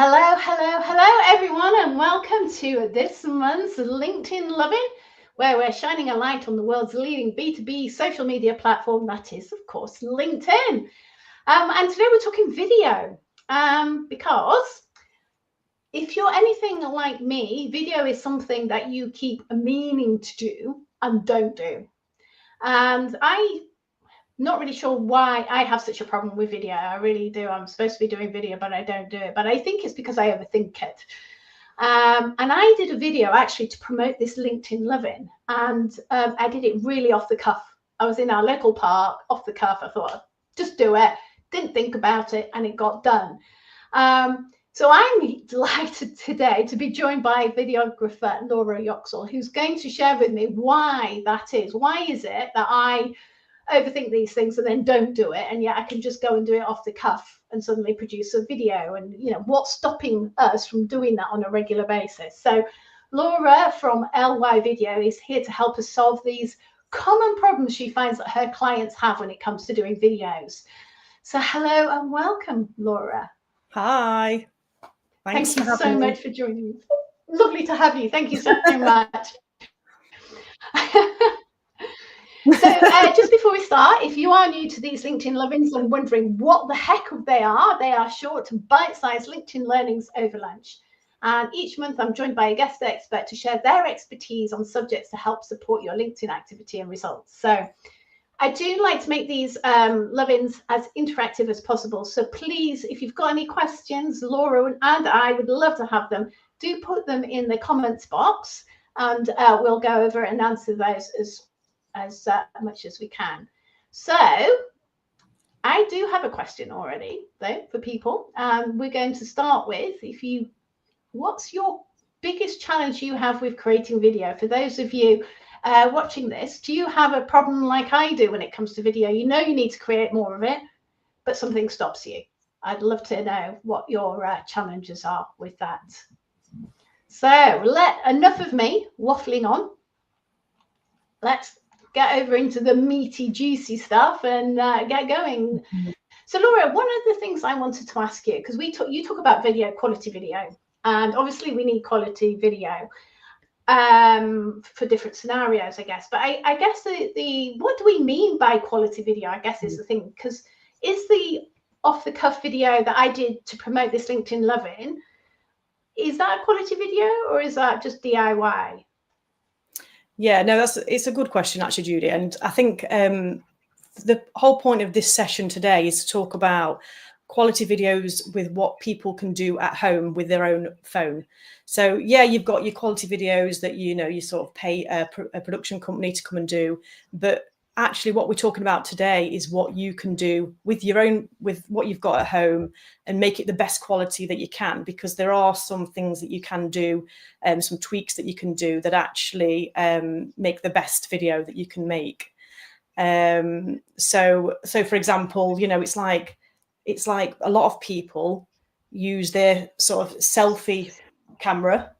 Hello, hello, hello, everyone, and welcome to this month's LinkedIn Lovin', where we're shining a light on the world's leading B2B social media platform, that is, of course, LinkedIn. And today we're talking video, because if you're anything like me, video is something that you keep meaning to do and don't do. And I'm not really sure why I have such a problem with video. I really do. I'm supposed to be doing video, but I don't do it. But I think it's because I overthink it. And I did a video actually to promote this LinkedIn Lovin', and I did it really off the cuff. I was in our local park, off the cuff. I thought, just do it. Didn't think about it, and it got done. So I'm delighted today to be joined by videographer Laura Yoxall, who's going to share with me why that is. Why is it that I overthink these things and then don't do it, and yet I can just go and do it off the cuff and suddenly produce a video? And you know, what's stopping us from doing that on a regular basis? So Laura from LY Video is here to help us solve these common problems she finds that her clients have when it comes to doing videos. So hello and welcome, Laura. Hi. Thank you so much for joining me. Lovely to have you. Thank you so much. So just before we start, if you are new to these LinkedIn Lovins and wondering what the heck they are short, bite-sized LinkedIn learnings over lunch. And each month I'm joined by a guest expert to share their expertise on subjects to help support your LinkedIn activity and results. So I do like to make these Lovins as interactive as possible. So please, if you've got any questions, Laura and I would love to have them. Do put them in the comments box, and we'll go over and answer those as much as we can. So I do have a question already, though, for people. We're going to start with, what's your biggest challenge you have with creating video? For those of you watching this, do you have a problem like I do when it comes to video? You know you need to create more of it, but something stops you. I'd love to know what your challenges are with that. So enough of me waffling on. Let's get over into the meaty, juicy stuff and get going. So Laura, one of the things I wanted to ask you, because you talk about video, quality video, and obviously we need quality video for different scenarios, I guess. But I guess what do we mean by quality video, I guess, is the thing, because is the off-the-cuff video that I did to promote this LinkedIn Lovin', is that a quality video or is that just DIY? Yeah, no, it's a good question, actually, Judy. And I think the whole point of this session today is to talk about quality videos with what people can do at home with their own phone. So yeah, you've got your quality videos that you sort of pay a production company to come and do, but actually what we're talking about today is what you can do with what you've got at home and make it the best quality that you can, because there are some things that you can do, some tweaks that you can do that actually make the best video that you can make. So for example, it's like a lot of people use their sort of selfie camera.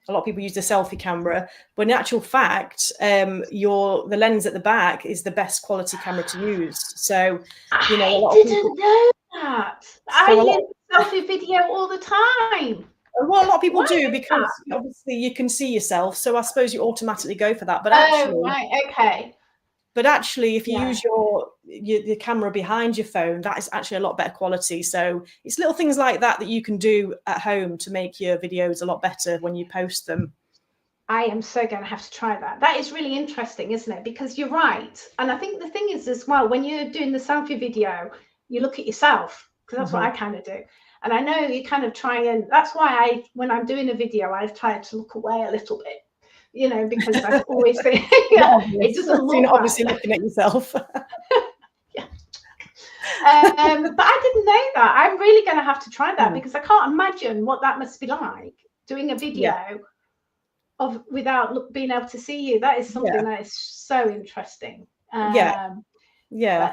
A lot of people use the selfie camera, but in actual fact, the lens at the back is the best quality camera to use. So, I didn't know that. I use selfie video all the time. Well, a lot of people do, because obviously you can see yourself. So I suppose you automatically go for that. But actually, right, okay. But actually, if you use the camera behind your phone, that is actually a lot better quality. So it's little things like that that you can do at home to make your videos a lot better when you post them. I am so going to have to try that. That is really interesting, isn't it? Because you're right. And I think the thing is as well, when you're doing the selfie video, you look at yourself, because that's what I kind of do. And I know you kind of try, and that's why when I'm doing a video, I've tried to look away a little bit. Because I always think it doesn't look. So you're not obviously looking at yourself. Yeah. But I didn't know that. I'm really going to have to try that, because I can't imagine what that must be like, doing a video without being able to see you. That is something that is so interesting. I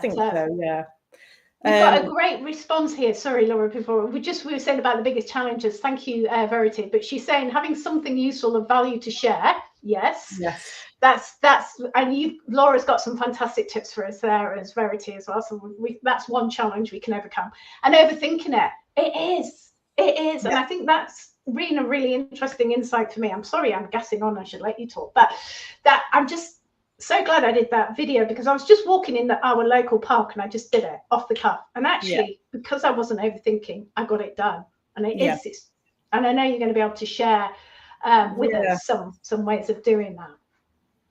think so. Yeah. We've got a great response here. Sorry, Laura, before we were saying about the biggest challenges. Thank you, 𝐵verity. But she's saying having something useful of value to share. Yes. That's and Laura's got some fantastic tips for us there as 𝐵verity as well. So that's one challenge we can overcome. And overthinking it is. It is, and I think that's really a really interesting insight for me. I'm sorry, I'm gassing on. I should let you talk, but that I'm just so glad I did that video, because I was just walking in our local park and I just did it off the cuff. And actually, because I wasn't overthinking, I got it done. And it is, and I know you're going to be able to share with us some ways of doing that.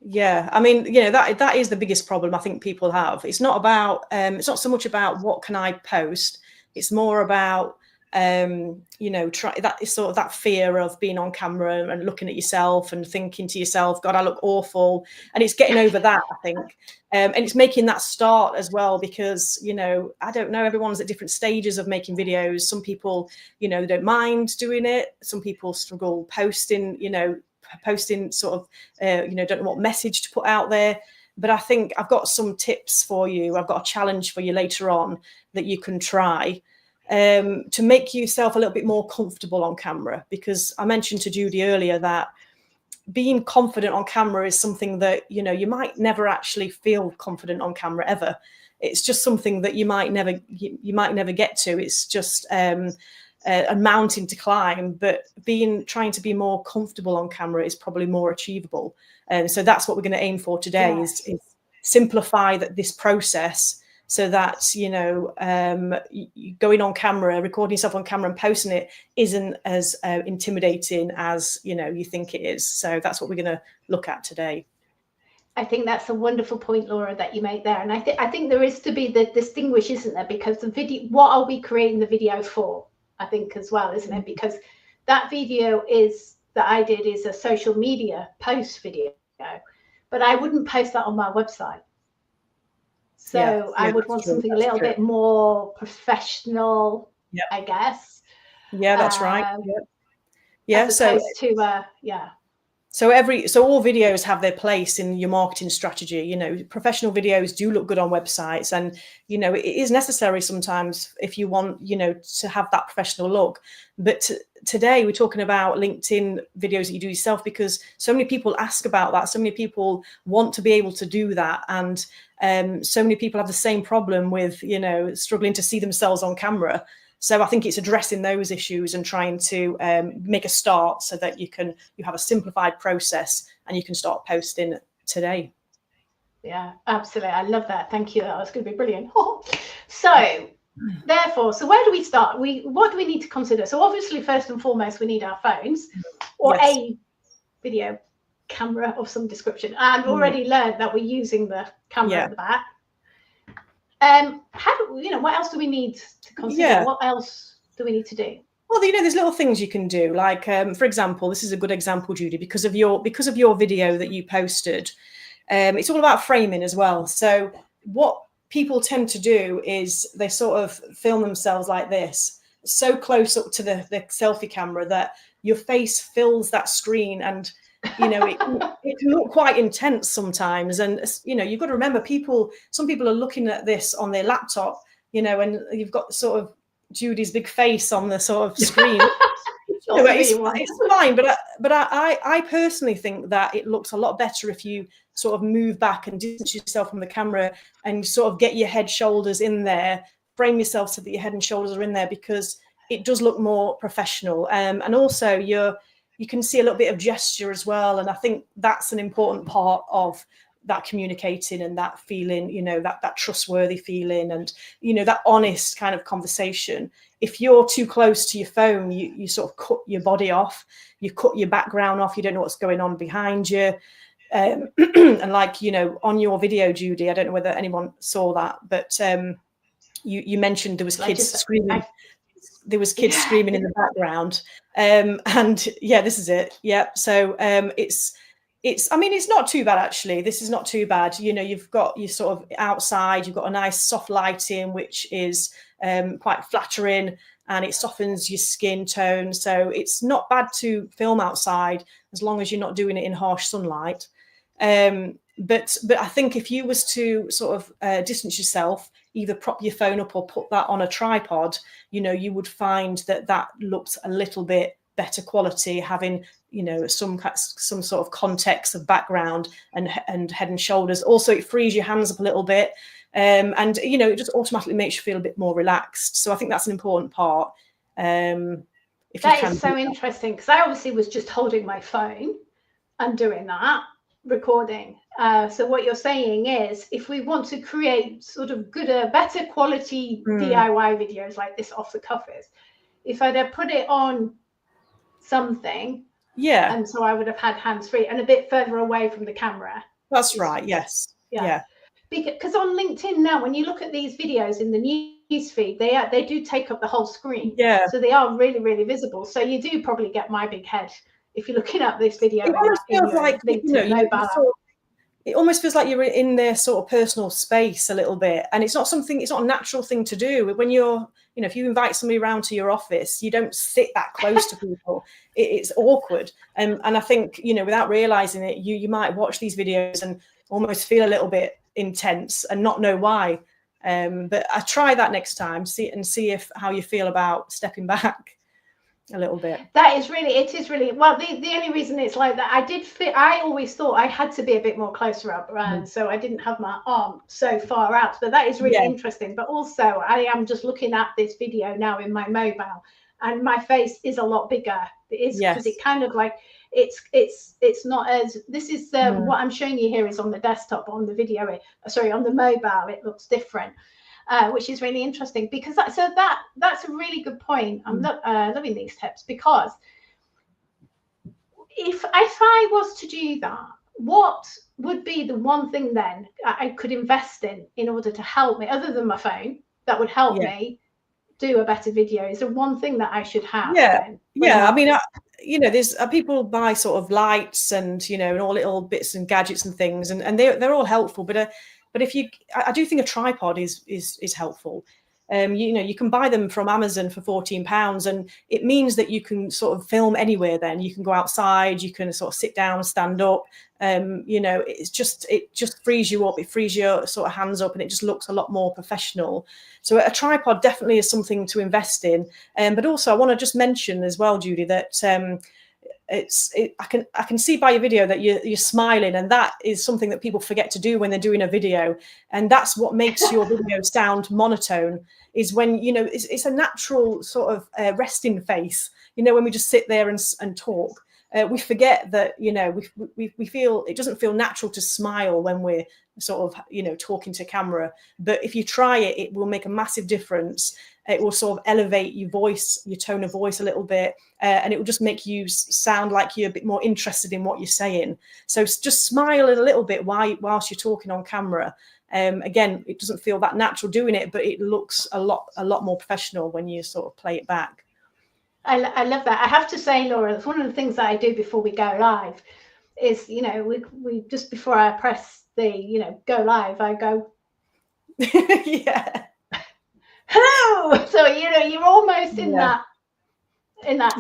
Yeah, I mean, you know, that is the biggest problem I think people have. It's not about it's not so much about what can I post. It's more about you know, that is sort of that fear of being on camera and looking at yourself and thinking to yourself, God, I look awful. And it's getting over that, I think. And it's making that start as well, because, you know, I don't know, everyone's at different stages of making videos. Some people, you know, don't mind doing it. Some people struggle posting, you know, sort of, you know, don't know what message to put out there. But I think I've got some tips for you. I've got a challenge for you later on that you can try to make yourself a little bit more comfortable on camera. Because I mentioned to Judy earlier that being confident on camera is something that, you know, you might never actually feel confident on camera ever. It's just something that you might never get to. It's just a mountain to climb, but trying to be more comfortable on camera is probably more achievable. And so that's what we're going to aim for today, is simplify this process, so that, you know, going on camera, recording yourself on camera and posting it isn't as intimidating as, you know, you think it is. So that's what we're going to look at today. I think that's a wonderful point, Laura, that you make there. And I think there is to be the distinguish, isn't there? Because the video, what are we creating the video for? I think as well, isn't it? Because that video that I did is a social media post video, but I wouldn't post that on my website. So I would want something a little bit more professional, I guess. Yeah, that's right. So all videos have their place in your marketing strategy. You know, professional videos do look good on websites, and, you know, it is necessary sometimes if you want, you know, to have that professional look. But today we're talking about LinkedIn videos that you do yourself, because so many people ask about that. So many people want to be able to do that. And so many people have the same problem with, you know, struggling to see themselves on camera. So I think it's addressing those issues and trying to make a start so that you have a simplified process and you can start posting today. Yeah, absolutely. I love that. Thank you. That was going to be brilliant. So therefore, so where do we start? What do we need to consider? So obviously, first and foremost, we need our phones or a video camera of some description. I've already learned that we're using the camera at the back. What else do we need to consider? What else do we need to do? Well, you know, there's little things you can do. Like, for example, this is a good example, Judy, because of your video that you posted. It's all about framing as well. So what people tend to do is they sort of film themselves like this, so close up to the selfie camera that your face fills that screen, and, you know, it can look quite intense sometimes. And, you know, you've got to remember, some people are looking at this on their laptop, you know, and you've got sort of Judy's big face on the sort of screen. It's fine, but I personally think that it looks a lot better if you sort of move back and distance yourself from the camera and sort of get your head, shoulders in there, frame yourself so that your head and shoulders are in there, because it does look more professional. And also you can see a little bit of gesture as well. And I think that's an important part of that communicating and that feeling, you know, that trustworthy feeling and, you know, that honest kind of conversation. If you're too close to your phone, you sort of cut your body off, you cut your background off, you don't know what's going on behind you. And like, you know, on your video, Judy, I don't know whether anyone saw that, but you mentioned there was kids screaming. There was kids screaming in the background. And yeah, this is it. Yeah. So I mean, it's not too bad, actually. This is not too bad. You know, you've got you sort of outside, you've got a nice soft lighting, which is quite flattering, and it softens your skin tone. So it's not bad to film outside as long as you're not doing it in harsh sunlight. But I think if you was to sort of distance yourself, either prop your phone up or put that on a tripod, you know, you would find that looks a little bit better quality, having, you know, some sort of context of background and head and shoulders. Also, it frees your hands up a little bit, and, you know, it just automatically makes you feel a bit more relaxed. So I think that's an important part. if that you can. Is so interesting, because I obviously was just holding my phone and doing that, recording. So what you're saying is, if we want to create sort of better quality DIY videos like this off the cuffers, if I'd have put it on something, and so I would have had hands-free and a bit further away from the camera. That's right. Yes. Yeah. Because on LinkedIn now, when you look at these videos in the news feed, they do take up the whole screen. Yeah. So they are really, really visible. So you do probably get my big head if you're looking at this video. It almost feels like, it almost feels like you're in their sort of personal space a little bit, and it's not a natural thing to do. When you're, if you invite somebody around to your office, you don't sit that close to people. It's awkward, and I think, without realizing it, you might watch these videos and almost feel a little bit intense and not know why. But I try that next time, see how you feel about stepping back a little bit. It is really well. The only reason it's like that, I always thought I had to be a bit more closer up, and so I didn't have my arm so far out. But that is really interesting. But also, I am just looking at this video now in my mobile, and my face is a lot bigger. It is, because it kind of like it's not as, this is what I'm showing you here is on the desktop. On the video, on the mobile, it looks different. Which is really interesting, because that's a really good point. I'm loving these tips, because if I was to do that, what would be the one thing then I could invest in order to help me, other than my phone, that would help me do a better video? Is there one thing that I should have? I mean, there's people buy sort of lights and and all little bits and gadgets and things, and they're all helpful, but if I do think a tripod is helpful. You can buy them from Amazon for £14, and it means that you can sort of film anywhere. Then you can go outside, you can sort of sit down, stand up. It just frees you up. It frees your sort of hands up, and it just looks a lot more professional. So a tripod definitely is something to invest in. But also, I want to just mention as well, Judy, that I can see by your video that you're smiling, and that is something that people forget to do when they're doing a video, and that's what makes your video sound monotone, is when it's a natural sort of resting face. When we just sit there and talk, we forget that we feel it doesn't feel natural to smile when we're sort of talking to camera. But if you try it, it will make a massive difference. It will sort of elevate your voice, your tone of voice a little bit, and it will just make you sound like you're a bit more interested in what you're saying. So just smile a little bit whilst you're talking on camera. Again, it doesn't feel that natural doing it, but it looks a lot more professional when you sort of play it back. I love that. I have to say, Laura, that's one of the things that I do before we go live. Is we just before I press the go live, I go hello. So you're almost in that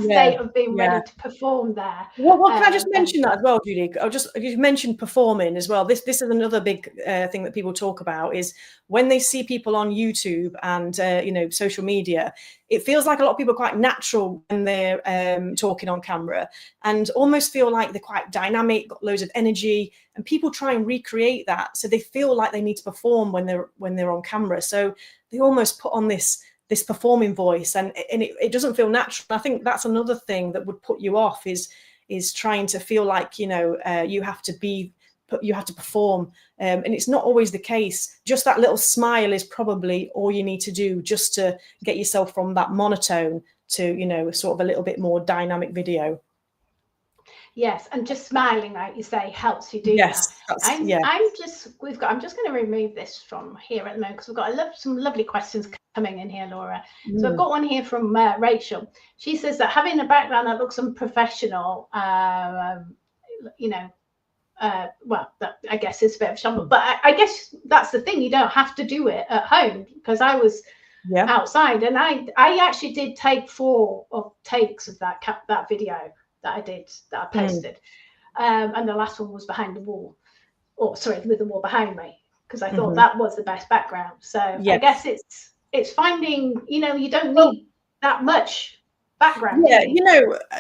state of being ready to perform there. Well, can I just mention that as well, Judy? You mentioned performing as well. This is another big thing that people talk about, is when they see people on YouTube and social media, it feels like a lot of people are quite natural when they're talking on camera, and almost feel like they're quite dynamic, got loads of energy, and people try and recreate that, so they feel like they need to perform when they're on camera. So they almost put on this performing voice, and it doesn't feel natural. I think that's another thing that would put you off, is trying to feel like you have to perform, and it's not always the case. Just that little smile is probably all you need to do, just to get yourself from that monotone to sort of a little bit more dynamic video. Yes, and just smiling, like you say, helps you do that. I'm just going to remove this from here at the moment, because we've got some lovely questions coming in here, Laura. So I've got one here from Rachel. She says that having a background that looks unprofessional, well, that I guess is a bit of a shambles, but I guess that's the thing. You don't have to do it at home, because I was outside, and I actually did take 4 takes of that video that I posted, and the last one was behind the wall, with the wall behind me, because I thought that was the best background. So I guess it's finding, you don't need that much background.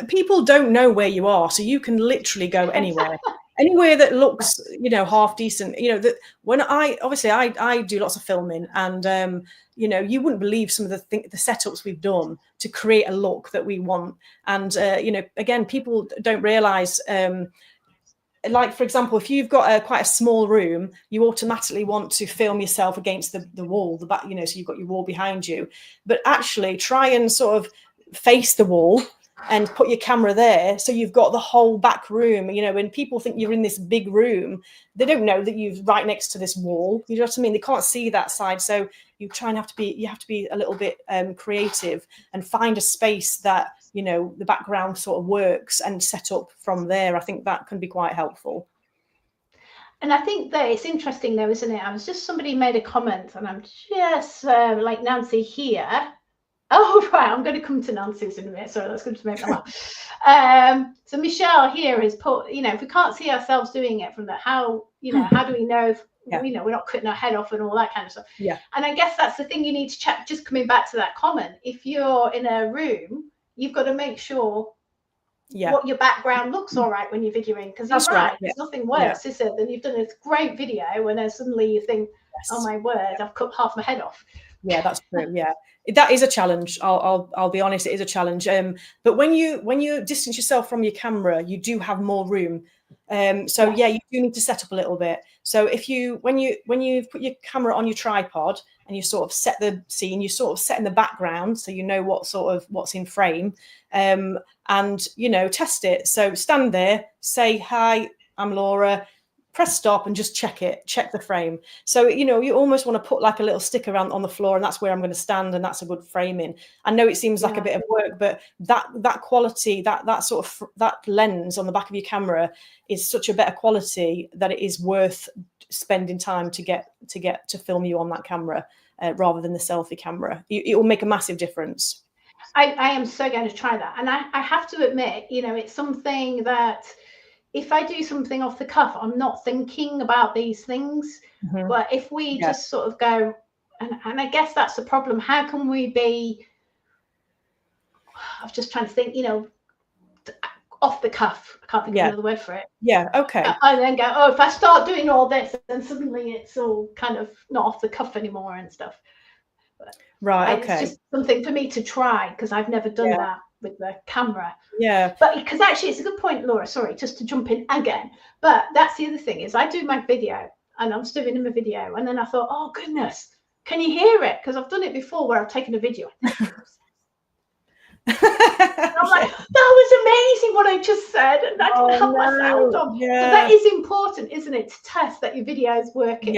People don't know where you are, so you can literally go anywhere. anywhere that looks, you know, half decent, you know, that when I do lots of filming, and you know, you wouldn't believe some of the setups we've done to create a look that we want. And you know, again, people don't realize, like, for example, if you've got quite a small room, you automatically want to film yourself against the wall, the back, you know, so you've got your wall behind you. But actually try and sort of face the wall and put your camera there, so you've got the whole back room. You know, when people think you're in this big room, they don't know that you're right next to this wall. You know what I mean? They can't see that side. So you have to be a little bit creative and find a space that, you know, the background sort of works, and set up from there. I think that can be quite helpful. And I think that it's interesting though, isn't it? Somebody made a comment, and I'm just like Nancy here. Oh, right, I'm going to come to Nancy's in a minute. Sorry, that's going to make me laugh. So Michelle here has put, you know, if we can't see ourselves doing it from the, how, you know, how do we know if, you know, we're not cutting our head off and all that kind of stuff. Yeah. And I guess that's the thing you need to check, just coming back to that comment. If you're in a room, you've got to make sure what your background looks all right when you're videoing, because you're right. There's nothing worse, is it, than you've done a great video and then suddenly you think, oh my word, I've cut half my head off. Yeah, that's true. Yeah, that is a challenge. I'll be honest, it is a challenge. But when you distance yourself from your camera, you do have more room. So yeah, you do need to set up a little bit. So if you when you put your camera on your tripod and you sort of set the scene, you sort of set in the background, so you know what's in frame, and you know, test it. So stand there, say, hi, I'm Laura. Press stop and just check the frame. So, you know, you almost want to put like a little sticker on the floor, and that's where I'm going to stand, and that's a good framing. I know it seems like a bit of work, but that quality, that sort of that lens on the back of your camera is such a better quality that it is worth spending time to get to film you on that camera, rather than the selfie camera. It will make a massive difference. I am so going to try that. And I have to admit, you know, it's something that if I do something off the cuff, I'm not thinking about these things. Mm-hmm. But if we just sort of go, and I guess that's the problem. How can we be, I was just trying to think, you know, off the cuff. I can't think of another word for it. Yeah, okay. And then go, oh, if I start doing all this, then suddenly it's all kind of not off the cuff anymore and stuff. But right, okay. It's just something for me to try, because I've never done that with the camera. Yeah, but because actually it's a good point, Laura, sorry, just to jump in again, but that's the other thing, is I do my video and I'm still in my video, and then I thought, oh goodness, can you hear it? Because I've done it before where I've taken a video. And I'm like, that was amazing what I just said, and I didn't have my sound on. So that is important, isn't it, to test that your video is working.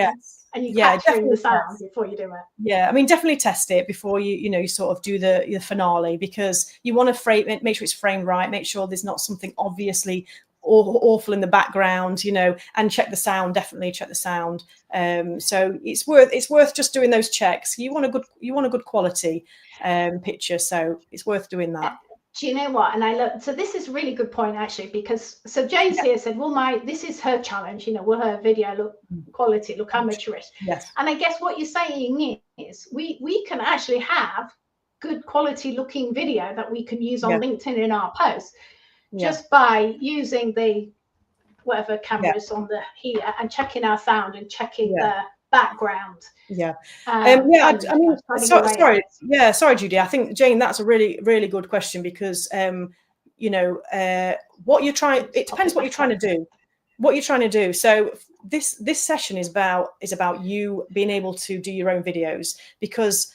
And you capturing the sound before you do it. Yeah, I mean, definitely test it before you sort of do the finale, because you want to frame it, make sure it's framed right, make sure there's not something obviously awful in the background, you know, and check the sound. Definitely check the sound. So it's worth just doing those checks. You want a good quality picture, so it's worth doing that. Do you know what? And I look, so this is a really good point actually, because so Jane's here said, well, this is her challenge, you know, will her video look quality, look amateurish? Yes. And I guess what you're saying is we can actually have good quality looking video that we can use on LinkedIn in our posts, just by using the whatever cameras on the here and checking our sound and checking the background. I mean, sorry, Judy. I think, Jane, that's a really, really good question, because you know, what you're trying, it depends what you're trying to do. So this session is about you being able to do your own videos, because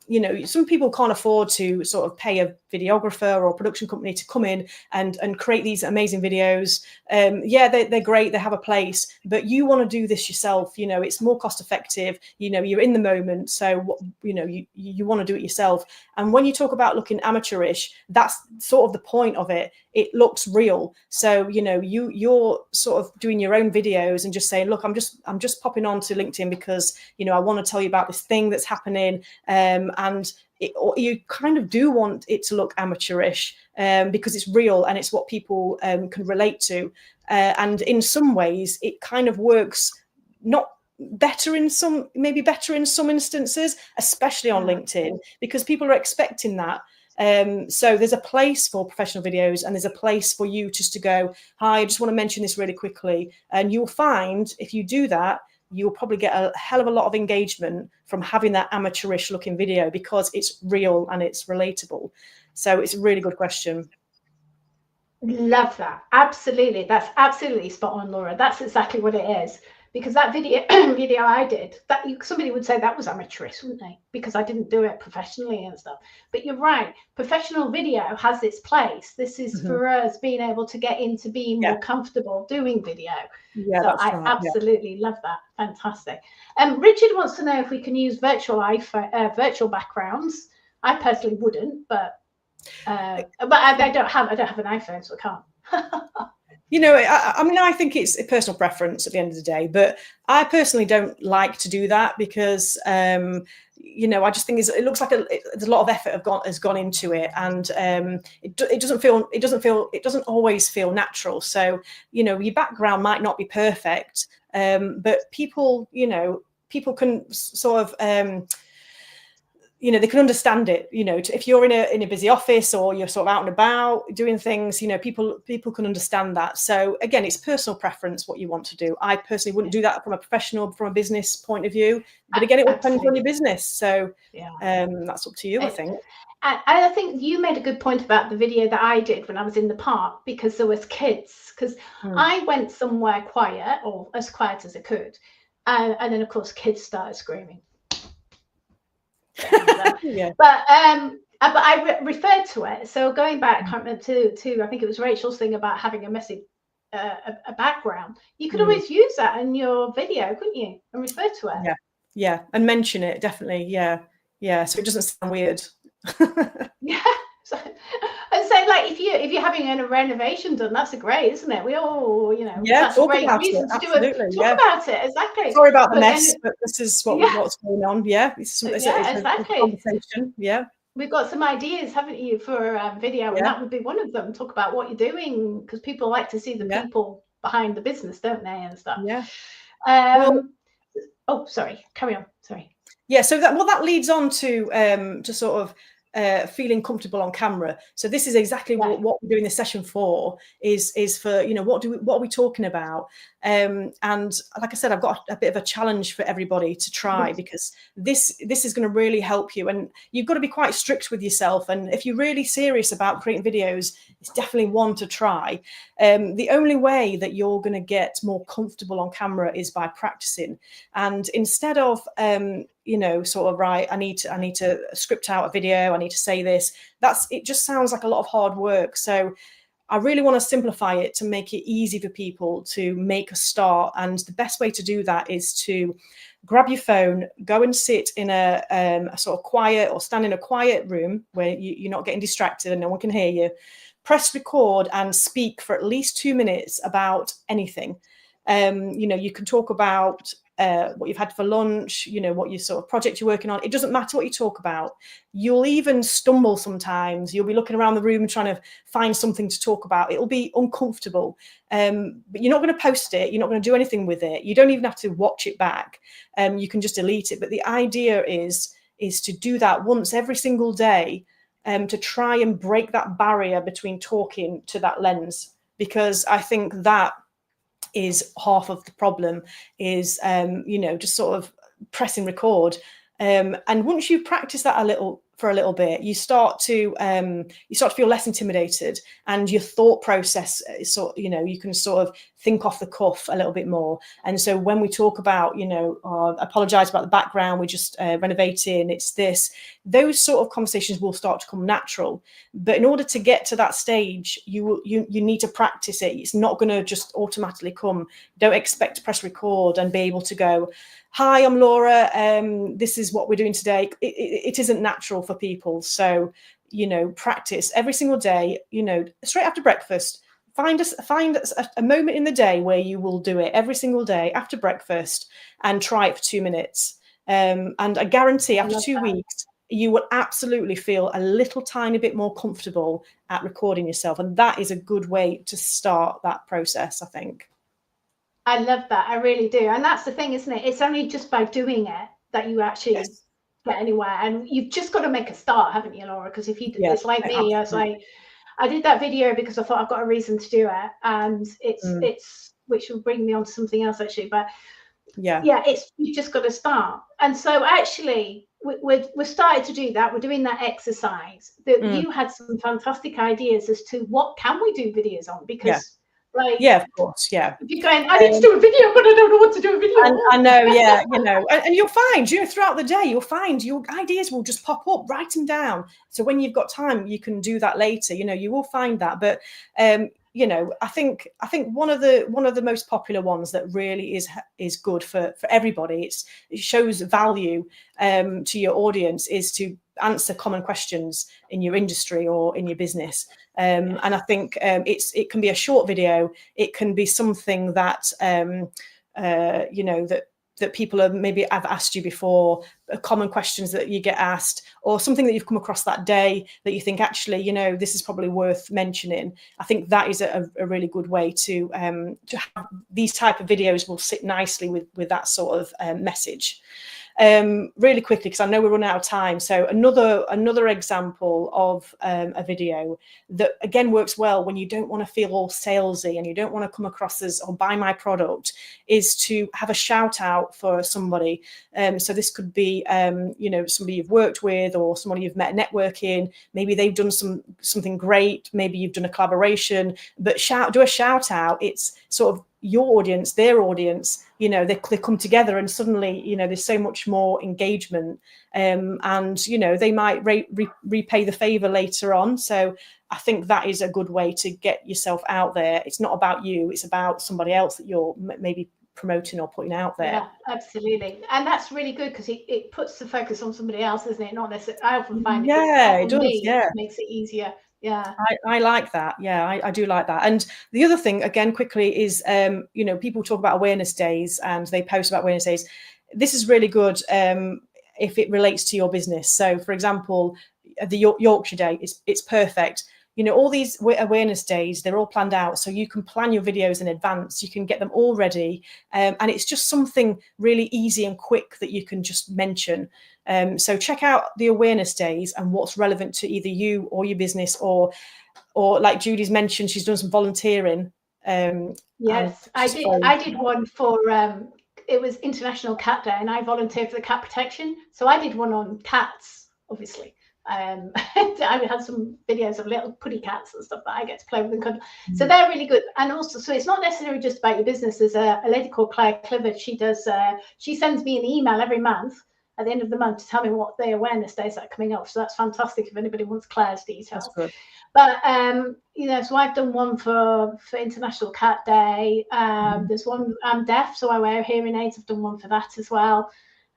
you know, some people can't afford to sort of pay a videographer or a production company to come in and create these amazing videos. They're great, they have a place, but you want to do this yourself. You know, it's more cost effective. You know, you're in the moment, so you know, you want to do it yourself. And when you talk about looking amateurish, that's sort of the point of it. It looks real. So you know, you're sort of doing your own videos and just saying, look, I'm just popping onto LinkedIn because, you know, I want to tell you about this thing that's happening, and you kind of do want it to look amateurish, because it's real and it's what people can relate to, and in some ways it kind of works better in some instances, especially on LinkedIn, because people are expecting that. So there's a place for professional videos, and there's a place for you just to go, hi, I just want to mention this really quickly. And you'll find if you do that, you'll probably get a hell of a lot of engagement from having that amateurish looking video, because it's real and it's relatable. So it's a really good question. Love that. Absolutely. That's absolutely spot on, Laura. That's exactly what it is. Because that video I did, that somebody would say that was amateurish, wouldn't they? Because I didn't do it professionally and stuff. But you're right. Professional video has its place. This is for us being able to get into being more comfortable doing video. Yeah, so I absolutely love that. Fantastic. Richard wants to know if we can use virtual backgrounds. I personally wouldn't, but I don't have an iPhone, so I can't. You know, I mean, I think it's a personal preference at the end of the day, but I personally don't like to do that because, you know, I just think it looks like there's a lot of effort has gone into it, and it doesn't always feel natural. So, you know, your background might not be perfect, but people can sort of, you know, they can understand it. You know, if you're in a busy office or you're sort of out and about doing things, you know, people can understand that. So again, it's personal preference what you want to do. I personally wouldn't do that from a business point of view, but again, it will depend on your business. So that's up to you, I think. And I think you made a good point about the video that I did when I was in the park, because there was kids, because I went somewhere quiet, or as quiet as I could, and then of course kids started screaming. But I referred to it. So going back, I can't remember to I think it was Rachel's thing about having a messy a background. You could always use that in your video, couldn't you? And refer to it. Yeah, and mention it, definitely. Yeah, so it doesn't sound weird. So, and so, like, if you're having a renovation done, that's great, isn't it? We all, you know, that's a great reason to talk about it. Exactly. Sorry about the mess, but this is what's going on. Yeah, it's exactly. A conversation. Yeah. We've got some ideas, haven't you, for video, and that would be one of them. Talk about what you're doing, because people like to see the people behind the business, don't they, and stuff. Yeah. Oh, sorry. Carry on. Sorry. Yeah. So that leads on to sort of feeling comfortable on camera. So this is exactly what we're doing this session for, is for, you know, what are we talking about? And like I said, I've got a bit of a challenge for everybody to try, because this is going to really help you, and you've got to be quite strict with yourself. And if you're really serious about creating videos, it's definitely one to try. The only way that you're going to get more comfortable on camera is by practicing. And instead of you know, sort of, right, I need to script out a video, I need to say this, it just sounds like a lot of hard work. So I really want to simplify it to make it easy for people to make a start. And the best way to do that is to grab your phone, go and sit in a sort of quiet, or stand in a quiet room where you're not getting distracted and no one can hear you. Press record and speak for at least 2 minutes about anything. You know, you can talk about what you've had for lunch, you know, what your sort of project you're working on. It doesn't matter what you talk about. You'll even stumble sometimes. You'll be looking around the room trying to find something to talk about. It'll be uncomfortable, but you're not going to post it. You're not going to do anything with it. You don't even have to watch it back. You can just delete it. But the idea is to do that once every single day, to try and break that barrier between talking to that lens, because I think that is half of the problem, is you know, just sort of pressing record, and once you practice that for a little bit, you start to feel less intimidated, and your thought process is you know, you can sort of think off the cuff a little bit more. And so when we talk about, you know, apologize about the background, we're just renovating, it's this, those sort of conversations will start to come natural. But in order to get to that stage, you need to practice it. It's not going to just automatically come. Don't expect to press record and be able to go, hi, I'm Laura, this is what we're doing today. It isn't natural for people. So, you know, practice every single day, you know, straight after breakfast. Find a moment in the day where you will do it every single day after breakfast, and try it for 2 minutes. And I guarantee after 2 weeks, you will absolutely feel a little tiny bit more comfortable at recording yourself. And that is a good way to start that process, I think. I love that. I really do. And that's the thing, isn't it? It's only just by doing it that you actually get anywhere. And you've just got to make a start, haven't you, Laura? Because if you, it's like me, I did that video because I thought I've got a reason to do it, and it's which will bring me on to something else actually. But it's you just got to start. And so actually, we're starting to do that. We're doing that exercise. That you had some fantastic ideas as to what can we do videos on, because like of course, if you're going, I need to do a video, but I don't know what to do a video on. I know, you know, and you'll find, you know, throughout the day, you'll find your ideas will just pop up. Write them down, so when you've got time, you can do that later. You know, you will find that. But you know, I think one of the most popular ones that really is good for everybody. It shows value to your audience, is to answer common questions in your industry or in your business. And I think it can be a short video. It can be something that you know, that people have maybe have asked you before, common questions that you get asked, or something that you've come across that day that you think, actually, you know, this is probably worth mentioning. I think that is a really good way to have these type of videos will sit nicely with that sort of message. Really quickly, because I know we're running out of time. So another example of a video that again works well when you don't want to feel all salesy and you don't want to come across as, or buy my product, is to have a shout out for somebody. So this could be you know, somebody you've worked with or somebody you've met networking. Maybe they've done something great. Maybe you've done a collaboration, but do a shout out. It's sort of your audience, their audience, you know, they come together, and suddenly, you know, there's so much more engagement, and you know, they might repay the favor later on. So I think that is a good way to get yourself out there. It's not about you, it's about somebody else that you're maybe promoting or putting out there. Yeah, absolutely. And that's really good, because it puts the focus on somebody else, isn't it? Not necessarily, I often find it does, it makes it easier. Yeah, I like that. Yeah, I do like that. And the other thing, again, quickly, is you know, people talk about awareness days and they post about awareness days. This is really good if it relates to your business. So, for example, the Yorkshire Day, it's perfect. You know, all these awareness days, they're all planned out, so you can plan your videos in advance. You can get them all ready, and it's just something really easy and quick that you can just mention. So check out the awareness days and what's relevant to either you or your business, or like Judy's mentioned, she's done some volunteering. Yes, I did one for it was International Cat Day, and I volunteered for the cat protection. So I did one on cats, obviously. I had some videos of little putty cats and stuff that I get to play with and cuddle. So they're really good. And also, so it's not necessarily just about your business. There's a lady called 𝐶𝐶𝐞𝐲𝐿. She sends me an email every month at the end of the month to tell me what the awareness days that are coming up. So that's fantastic if anybody wants Claire's details. But you know, so I've done one for International Cat Day. There's one, I'm deaf, so I wear hearing aids. I've done one for that as well,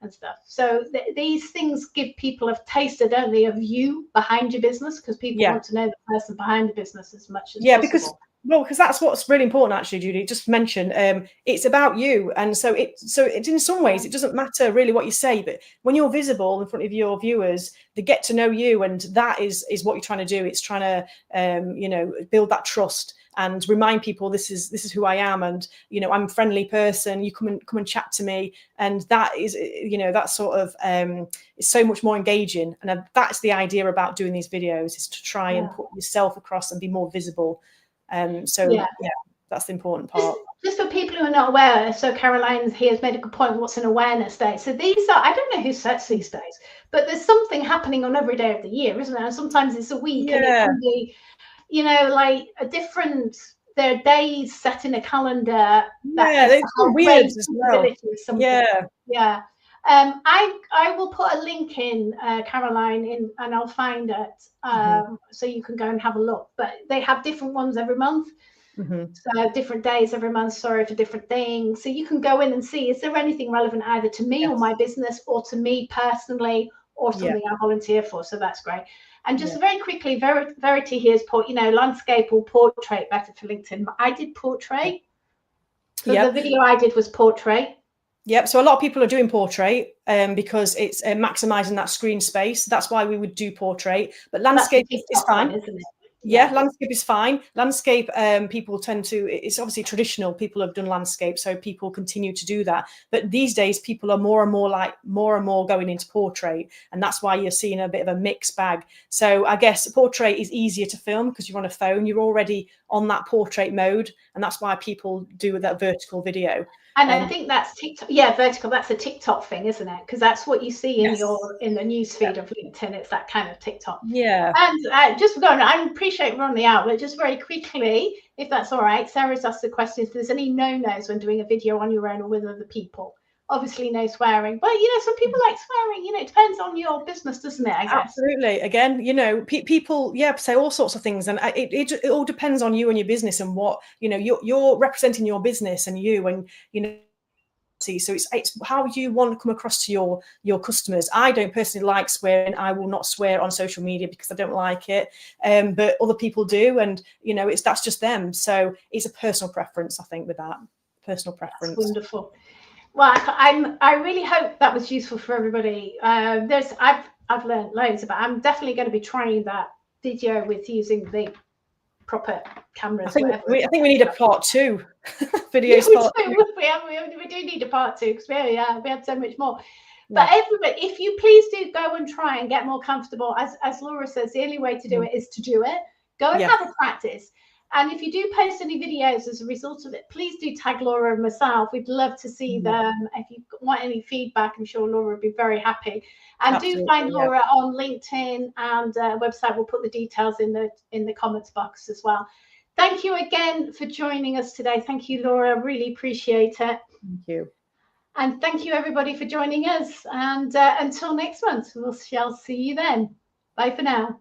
and stuff. So these things give people a taster, don't they, of you behind your business, because people want to know the person behind the business as much as possible. Because that's what's really important, actually, Judy. Just mention it's about you, and so it in some ways it doesn't matter really what you say, but when you're visible in front of your viewers, they get to know you, and that is what you're trying to do. It's trying to you know, build that trust and remind people this is who I am, and you know, I'm a friendly person. You come and chat to me, and that is, you know, that sort of is so much more engaging, and that's the idea about doing these videos, is to try and put yourself across and be more visible. So that's the important part. Just for people who are not aware, so Caroline here has made a good point. What's an awareness day? So these are, I don't know who sets these days, but there's something happening on every day of the year, isn't there? And sometimes it's a week, and it can be, you know, like a different. There are days set in a calendar. It's weird as well. I will put a link in, Caroline, in, and I'll find it, so you can go and have a look. But they have different ones every month, so different days every month, for different things. So you can go in and see, is there anything relevant either to me or my business, or to me personally, or something I volunteer for. So that's great. And just very quickly, Verity here's put, you know, landscape or portrait better for LinkedIn. I did portrait. So the video I did was portrait. Yep. So a lot of people are doing portrait because it's maximizing that screen space. That's why we would do portrait. But landscape is fine, isn't it? Yeah, landscape is fine. Landscape, people tend to, it's obviously traditional. People have done landscape, so people continue to do that. But these days, people are more and more going into portrait. And that's why you're seeing a bit of a mixed bag. So I guess portrait is easier to film because you're on a phone. You're already on that portrait mode. And that's why people do that vertical video. And I think that's TikTok. Yeah, vertical. That's a TikTok thing, isn't it? Because that's what you see in in the newsfeed of LinkedIn. It's that kind of TikTok. Yeah. And just going, I appreciate we're on the hour, but just very quickly, if that's all right, Sarah's asked the question if there's any no-nos when doing a video on your own or with other people. Obviously, no swearing, but you know, some people like swearing. You know, it depends on your business, doesn't it? I guess. Absolutely. Again, you know, people, say all sorts of things, and it all depends on you and your business and what, you know, you're representing your business and you, and you know. So it's how you want to come across to your customers. I don't personally like swearing. I will not swear on social media because I don't like it. But other people do, and you know, that's just them. So it's a personal preference, I think, with that personal preference. That's wonderful. Well, I really hope that was useful for everybody. I've learned loads about. I'm definitely going to be trying that video with using the proper cameras. I think we need a part 2. Videos. Yeah, we do need a part 2 because we had so much more. But everybody, if you please do go and try and get more comfortable, as Laura says, the only way to do it is to do it. Go and have a practice. And if you do post any videos as a result of it, please do tag Laura and myself. We'd love to see them. If you want any feedback, I'm sure Laura would be very happy. And do find Laura on LinkedIn and website. We'll put the details in the comments box as well. Thank you again for joining us today. Thank you, Laura. Really appreciate it. Thank you. And thank you, everybody, for joining us. And until next month, we shall see you then. Bye for now.